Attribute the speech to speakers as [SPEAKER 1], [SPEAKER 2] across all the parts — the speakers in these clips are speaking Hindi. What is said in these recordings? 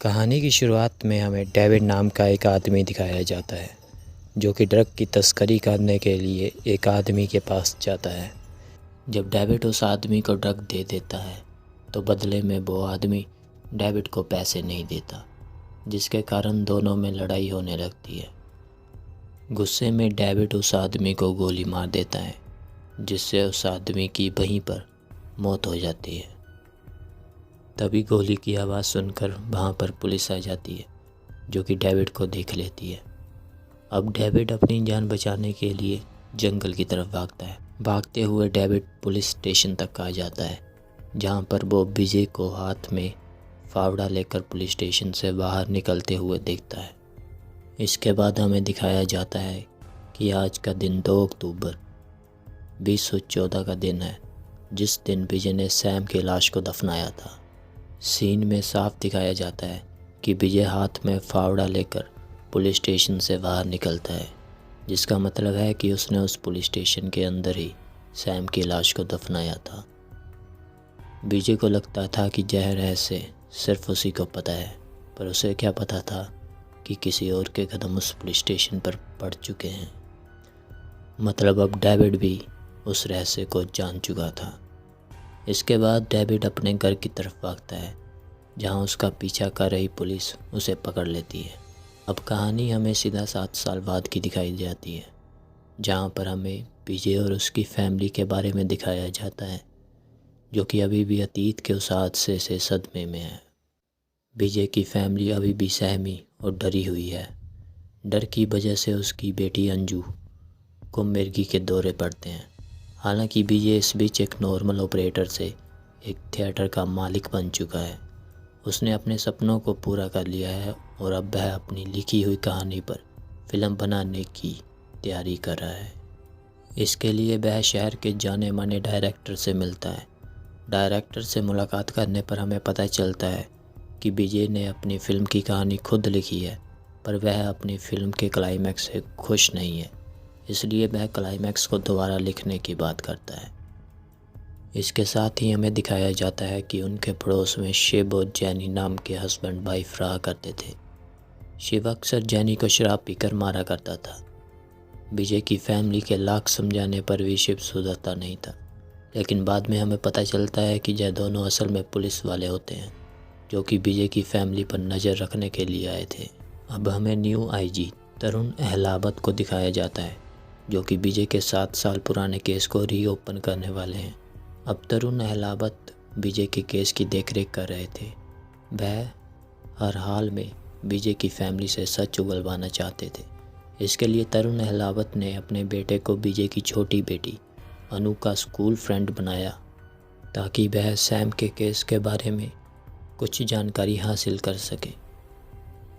[SPEAKER 1] कहानी की शुरुआत में हमें डेविड नाम का एक आदमी दिखाया जाता है जो कि ड्रग की तस्करी करने के लिए एक आदमी के पास जाता है। जब डेविड उस आदमी को ड्रग दे देता है तो बदले में वो आदमी डेविड को पैसे नहीं देता, जिसके कारण दोनों में लड़ाई होने लगती है। गुस्से में डेविड उस आदमी को गोली मार देता है, जिससे उस आदमी की वहीं पर मौत हो जाती है। तभी गोली की आवाज़ सुनकर वहाँ पर पुलिस आ जाती है, जो कि डेविड को देख लेती है। अब डेविड अपनी जान बचाने के लिए जंगल की तरफ भागता है। भागते हुए डेविड पुलिस स्टेशन तक आ जाता है, जहाँ पर वो विजय को हाथ में फावड़ा लेकर पुलिस स्टेशन से बाहर निकलते हुए देखता है। इसके बाद हमें दिखाया जाता है कि आज का दिन 2 अक्टूबर 2014 का दिन है, जिस दिन विजय ने सैम की लाश को दफनाया था। सीन में साफ दिखाया जाता है कि विजय हाथ में फावड़ा लेकर पुलिस स्टेशन से बाहर निकलता है, जिसका मतलब है कि उसने उस पुलिस स्टेशन के अंदर ही सैम की लाश को दफनाया था। विजय को लगता था कि यह रहस्य सिर्फ उसी को पता है, पर उसे क्या पता था कि किसी और के कदम उस पुलिस स्टेशन पर पड़ चुके हैं। मतलब अब डेविड भी उस रहस्य को जान चुका था। इसके बाद डेविड अपने घर की तरफ भागता है, जहां उसका पीछा कर रही पुलिस उसे पकड़ लेती है। अब कहानी हमें सीधा 7 साल बाद की दिखाई जाती है, जहां पर हमें विजय और उसकी फैमिली के बारे में दिखाया जाता है, जो कि अभी भी अतीत के उस हादसे से सदमे में है। विजय की फैमिली अभी भी सहमी और डरी हुई है। डर की वजह से उसकी बेटी अंजू को मिर्गी के दौरे पड़ते हैं। हालांकि विजय इस बीच एक नॉर्मल ऑपरेटर से एक थिएटर का मालिक बन चुका है। उसने अपने सपनों को पूरा कर लिया है और अब वह अपनी लिखी हुई कहानी पर फिल्म बनाने की तैयारी कर रहा है। इसके लिए वह शहर के जाने माने डायरेक्टर से मिलता है। डायरेक्टर से मुलाकात करने पर हमें पता चलता है कि विजय ने अपनी फिल्म की कहानी खुद लिखी है, पर वह अपनी फिल्म के क्लाइमैक्स से खुश नहीं है, इसलिए वह क्लाइमैक्स को दोबारा लिखने की बात करता है। इसके साथ ही हमें दिखाया जाता है कि उनके पड़ोस में शिव और जैनी नाम के हस्बैंड वाइफ रहा करते थे। शिव अक्सर जैनी को शराब पीकर मारा करता था। विजय की फैमिली के लाख समझाने पर भी शिव सुधरता नहीं था, लेकिन बाद में हमें पता चलता है कि यह दोनों असल में पुलिस वाले होते हैं, जो कि विजय की फैमिली पर नज़र रखने के लिए आए थे। अब हमें न्यू आईजी तरुण अहलावत को दिखाया जाता है, जो कि विजय के 7 साल पुराने केस को रीओपन करने वाले हैं। अब तरुण अहलावत विजय के केस की देखरेख कर रहे थे। वह हर हाल में विजय की फैमिली से सच उगलवाना चाहते थे। इसके लिए तरुण अहलावत ने अपने बेटे को विजय की छोटी बेटी अनु का स्कूल फ्रेंड बनाया, ताकि वह सैम के केस के बारे में कुछ जानकारी हासिल कर सके।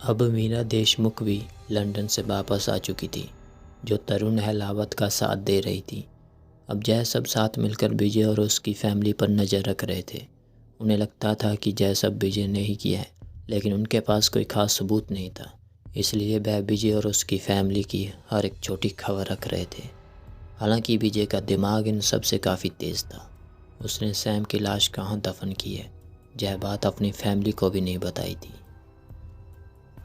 [SPEAKER 1] अब मीरा देशमुख भी लंदन से वापस आ चुकी थी, जो तरुण अहलावत का साथ दे रही थी। अब यह सब साथ मिलकर विजय और उसकी फैमिली पर नज़र रख रहे थे। उन्हें लगता था कि यह सब विजय ने ही किया है, लेकिन उनके पास कोई खास सबूत नहीं था, इसलिए वह विजय और उसकी फैमिली की हर एक छोटी खबर रख रहे थे। हालांकि विजय का दिमाग इन सब से काफ़ी तेज़ था। उसने सैम की लाश कहाँ दफन की है, यह बात अपनी फैमिली को भी नहीं बताई थी।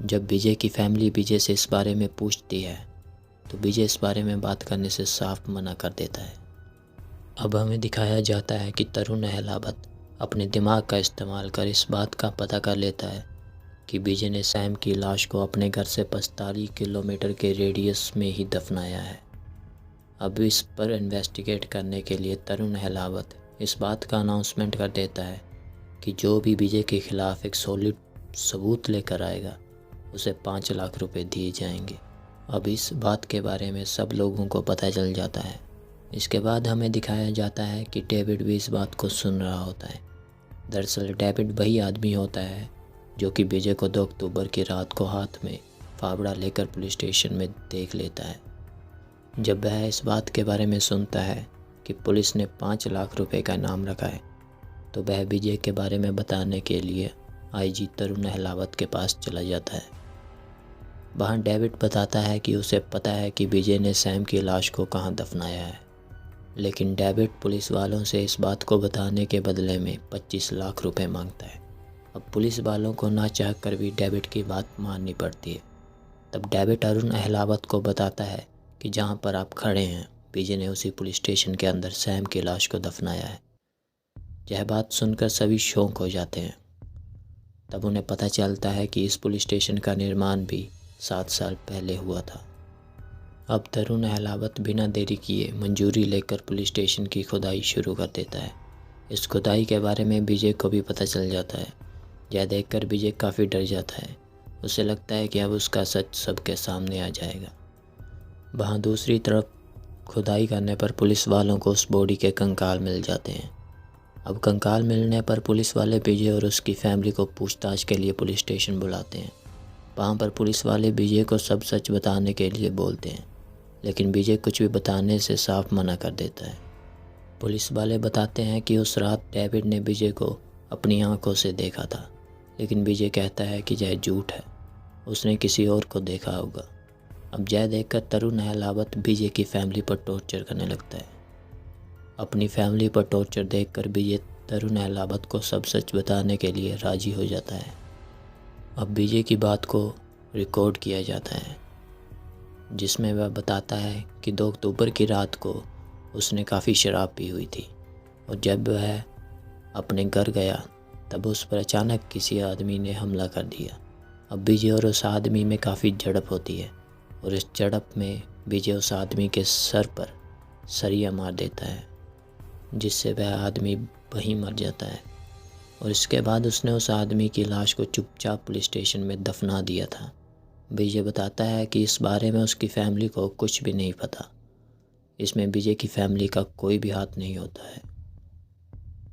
[SPEAKER 1] जब विजय की फैमिली विजय से इस बारे में पूछती है, तो विजय इस बारे में बात करने से साफ मना कर देता है। अब हमें दिखाया जाता है कि तरुण अहलावत अपने दिमाग का इस्तेमाल कर इस बात का पता कर लेता है कि विजय ने सैम की लाश को अपने घर से 45 किलोमीटर के रेडियस में ही दफनाया है। अब इस पर इन्वेस्टिगेट करने के लिए तरुण अहलावत इस बात का अनाउंसमेंट कर देता है कि जो भी विजय के खिलाफ एक सॉलिड सबूत लेकर आएगा, उसे 5 लाख रुपए दिए जाएंगे। अब इस बात के बारे में सब लोगों को पता चल जाता है। इसके बाद हमें दिखाया जाता है कि डेविड भी इस बात को सुन रहा होता है। दरअसल डेविड वही आदमी होता है जो कि विजय को 2 अक्टूबर की रात को हाथ में फावड़ा लेकर पुलिस स्टेशन में देख लेता है। जब वह इस बात के बारे में सुनता है कि पुलिस ने 5 लाख रुपए का इनाम रखा है, तो वह विजय के बारे में बताने के लिए आईजी तरुण अहलावत के पास चला जाता है। वहाँ डेविड बताता है कि उसे पता है कि विजय ने सैम की लाश को कहाँ दफनाया है, लेकिन डेविड पुलिस वालों से इस बात को बताने के बदले में 25 लाख रुपए मांगता है। अब पुलिस वालों को ना चाह कर भी डेविड की बात माननी पड़ती है। तब डेविड अरुण अहलावत को बताता है कि जहाँ पर आप खड़े हैं बीजे ने उसी पुलिस स्टेशन के अंदर सैम की लाश को दफनाया है। यह बात सुनकर सभी शौक हो जाते हैं। तब उन्हें पता चलता है कि इस पुलिस स्टेशन का निर्माण भी 7 साल पहले हुआ था। अब तरुण अहलावत बिना देरी किए मंजूरी लेकर पुलिस स्टेशन की खुदाई शुरू कर देता है। इस खुदाई के बारे में विजय को भी पता चल जाता है। यह देखकर विजय काफ़ी डर जाता है। उसे लगता है कि अब उसका सच सबके सामने आ जाएगा। वहाँ दूसरी तरफ खुदाई करने पर पुलिस वालों को उस बॉडी के कंकाल मिल जाते हैं। अब कंकाल मिलने पर पुलिस वाले विजय और उसकी फैमिली को पूछताछ के लिए पुलिस स्टेशन बुलाते हैं। वहाँ पर पुलिस वाले विजय को सब सच बताने के लिए बोलते हैं, लेकिन विजय कुछ भी बताने से साफ मना कर देता है। पुलिस वाले बताते हैं कि उस रात डेविड ने विजय को अपनी आंखों से देखा था, लेकिन विजय कहता है कि यह झूठ है, उसने किसी और को देखा होगा। अब यह देखकर तरुण अहलावत विजय की फैमिली पर टॉर्चर करने लगता है। अपनी फैमिली पर टॉर्चर देखकर विजय तरुण अहलावत को सब सच बताने के लिए राजी हो जाता है। अब विजय की बात को रिकॉर्ड किया जाता है, जिसमें वह बताता है कि 2 अक्टूबर की रात को उसने काफ़ी शराब पी हुई थी और जब वह अपने घर गया तब उस पर अचानक किसी आदमी ने हमला कर दिया। अब विजय और उस आदमी में काफ़ी झड़प होती है और इस झड़प में विजय उस आदमी के सर पर सरिया मार देता है, जिससे वह आदमी वहीं मर जाता है। और इसके बाद उसने उस आदमी की लाश को चुपचाप पुलिस स्टेशन में दफना दिया था। विजय बताता है कि इस बारे में उसकी फैमिली को कुछ भी नहीं पता। इसमें विजय की फैमिली का कोई भी हाथ नहीं होता है।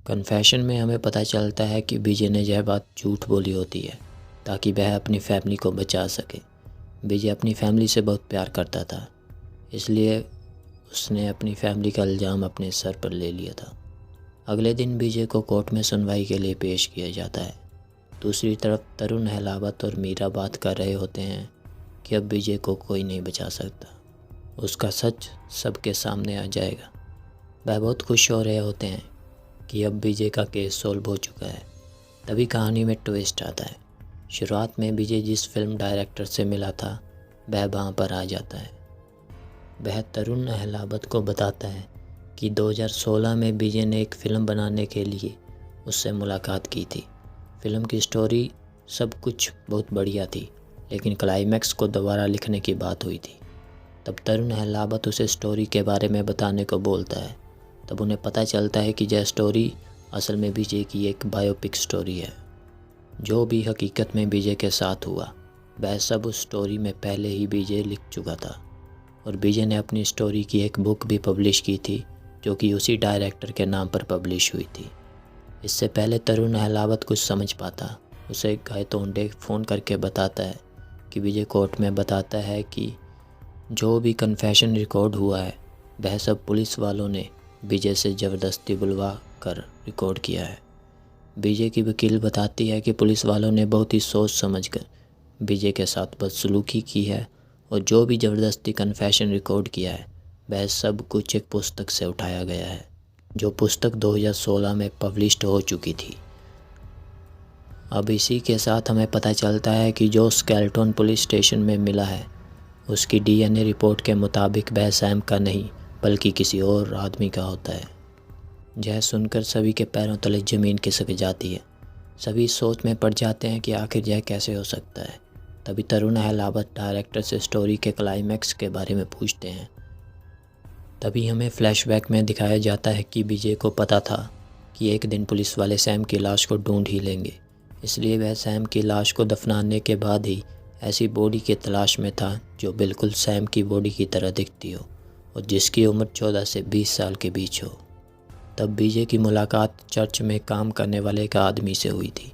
[SPEAKER 1] कन्फेशन में हमें पता चलता है कि विजय ने यह बात झूठ बोली होती है ताकि वह अपनी फैमिली को बचा सके। विजय अपनी फैमिली से बहुत प्यार करता था, इसलिए उसने अपनी फैमिली का इल्ज़ाम अपने सर पर ले लिया था। अगले दिन विजय को कोर्ट में सुनवाई के लिए पेश किया जाता है। दूसरी तरफ तरुण अहलावत और मीरा बात कर रहे होते हैं कि अब विजय को कोई नहीं बचा सकता, उसका सच सबके सामने आ जाएगा। वह बहुत खुश हो रहे होते हैं कि अब विजय का केस सॉल्व हो चुका है। तभी कहानी में ट्विस्ट आता है। शुरुआत में विजय जिस फिल्म डायरेक्टर से मिला था वह वहाँ पर आ जाता है। वह तरुण अहलावत को बताता है कि 2016 में विजय ने एक फ़िल्म बनाने के लिए उससे मुलाकात की थी। फिल्म की स्टोरी सब कुछ बहुत बढ़िया थी, लेकिन क्लाइमैक्स को दोबारा लिखने की बात हुई थी। तब तरुण अहलावत उसे स्टोरी के बारे में बताने को बोलता है। तब उन्हें पता चलता है कि यह स्टोरी असल में विजय की एक बायोपिक स्टोरी है। जो भी हकीकत में विजय के साथ हुआ वह सब उस स्टोरी में पहले ही विजय लिख चुका था और विजय ने अपनी स्टोरी की एक बुक भी पब्लिश की थी, जो कि उसी डायरेक्टर के नाम पर पब्लिश हुई थी। इससे पहले तरुण अहलावत कुछ समझ पाता, उसे गायतोंडे फ़ोन करके बताता है कि विजय कोर्ट में बताता है कि जो भी कन्फेशन रिकॉर्ड हुआ है वह सब पुलिस वालों ने विजय से ज़बरदस्ती बुलवा कर रिकॉर्ड किया है। विजय की वकील बताती है कि पुलिस वालों ने बहुत ही सोच समझकर विजय के साथ बदसलूकी की है और जो भी ज़बरदस्ती कन्फेशन रिकॉर्ड किया है वह सब कुछ एक पुस्तक से उठाया गया है, जो पुस्तक 2016 में पब्लिश्ड हो चुकी थी। अब इसी के साथ हमें पता चलता है कि जो स्केलेटन पुलिस स्टेशन में मिला है उसकी डीएनए रिपोर्ट के मुताबिक वह सैम का नहीं बल्कि किसी और आदमी का होता है। यह सुनकर सभी के पैरों तले ज़मीन खिसक जाती है। सभी सोच में पड़ जाते हैं कि आखिर यह कैसे हो सकता है। तभी तरुण अहलावत डायरेक्टर से स्टोरी के क्लाइमैक्स के बारे में पूछते हैं। तभी हमें फ्लैशबैक में दिखाया जाता है कि विजय को पता था कि एक दिन पुलिस वाले सैम की लाश को ढूंढ ही लेंगे, इसलिए वह सैम की लाश को दफनाने के बाद ही ऐसी बॉडी की तलाश में था जो बिल्कुल सैम की बॉडी की तरह दिखती हो और जिसकी उम्र 14 से 20 साल के बीच हो। तब विजय की मुलाकात चर्च में काम करने वाले एक आदमी से हुई थी,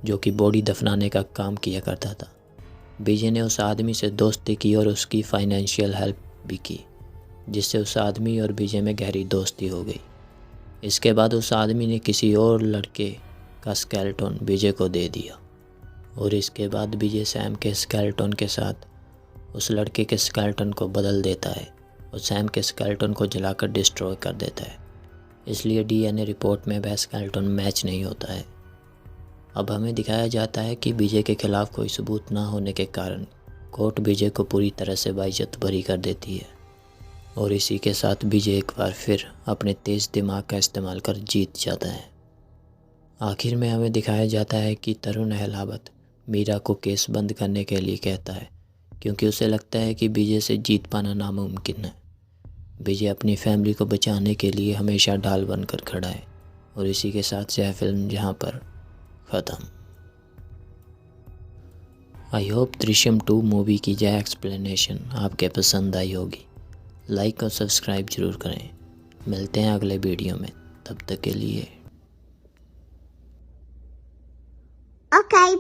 [SPEAKER 1] जो कि बॉडी दफनाने का काम किया करता था। विजय ने उस आदमी से दोस्ती की और उसकी फाइनेंशियल हेल्प भी की, जिससे उस आदमी और विजय में गहरी दोस्ती हो गई। इसके बाद उस आदमी ने किसी और लड़के का स्केलेटन विजय को दे दिया और इसके बाद विजय सैम के स्केलेटन के साथ उस लड़के के स्केलेटन को बदल देता है और सैम के स्केलेटन को जलाकर डिस्ट्रॉय कर देता है। इसलिए डीएनए रिपोर्ट में वह स्केलेटन मैच नहीं होता है। अब हमें दिखाया जाता है कि विजय के खिलाफ कोई सबूत ना होने के कारण कोर्ट विजय को पूरी तरह से बाइज्जत बरी कर देती है और इसी के साथ विजय एक बार फिर अपने तेज़ दिमाग का इस्तेमाल कर जीत जाता है। आखिर में हमें दिखाया जाता है कि तरुण अहलावत मीरा को केस बंद करने के लिए कहता है क्योंकि उसे लगता है कि विजय से जीत पाना नामुमकिन है। विजय अपनी फैमिली को बचाने के लिए हमेशा ढाल बनकर खड़ा है और इसी के साथ यह फिल्म यहाँ पर ख़त्म। आई होप दृश्यम 2 मूवी की यह एक्सप्लेनेशन आपके पसंद आई होगी। लाइक और सब्सक्राइब जरूर करें। मिलते हैं अगले वीडियो में, तब तक के लिए।
[SPEAKER 2] Okay.